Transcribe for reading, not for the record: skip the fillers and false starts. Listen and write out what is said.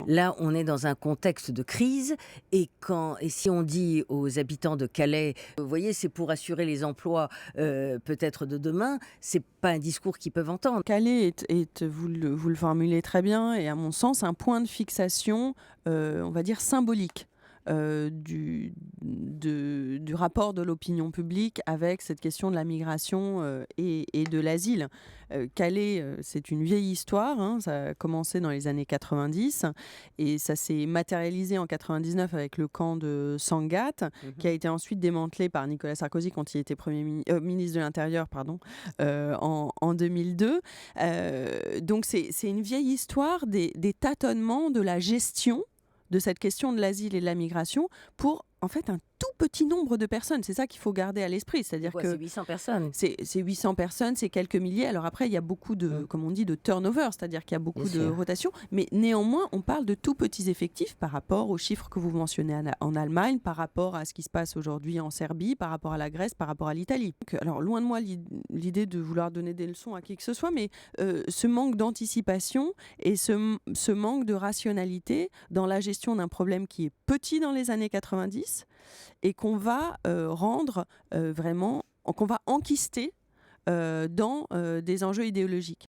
Là, on est dans un contexte de crise et si on dit aux habitants de Calais: «Vous voyez, c'est pour assurer les emplois, peut-être de demain», c'est pas un discours qu'ils peuvent entendre. Calais est vous le formulez très bien et à mon sens un point de fixation, on va dire symbolique, du rapport de l'opinion publique avec cette question de la migration, et de l'asile. Calais, c'est une vieille histoire, hein, ça a commencé dans les années 90 et ça s'est matérialisé en 99 avec le camp de Sangatte, qui a Mmh. été ensuite démantelé par Nicolas Sarkozy quand il était ministre de l'intérieur, pardon, en 2002. Donc c'est une vieille histoire des tâtonnements de la gestion de cette question de l'asile et de la migration pour, en fait, un tout petit nombre de personnes. C'est ça qu'il faut garder à l'esprit. C'est C'est-à-dire quoi? C'est que 800 personnes? c'est 800 personnes, c'est quelques milliers. Alors après, il y a beaucoup de, Mmh. comme on dit, de turnover, c'est-à-dire qu'il y a Bien beaucoup de sûr. rotation. Mais néanmoins, on parle de tout petits effectifs par rapport aux chiffres que vous mentionnez en Allemagne, par rapport à ce qui se passe aujourd'hui en Serbie, par rapport à la Grèce, par rapport à l'Italie. Donc, alors, loin de moi l'idée de vouloir donner des leçons à qui que ce soit, mais ce manque d'anticipation et ce manque de rationalité dans la gestion d'un problème qui est petit dans les années 90 et qu'on va rendre vraiment, qu'on va enquister dans des enjeux idéologiques.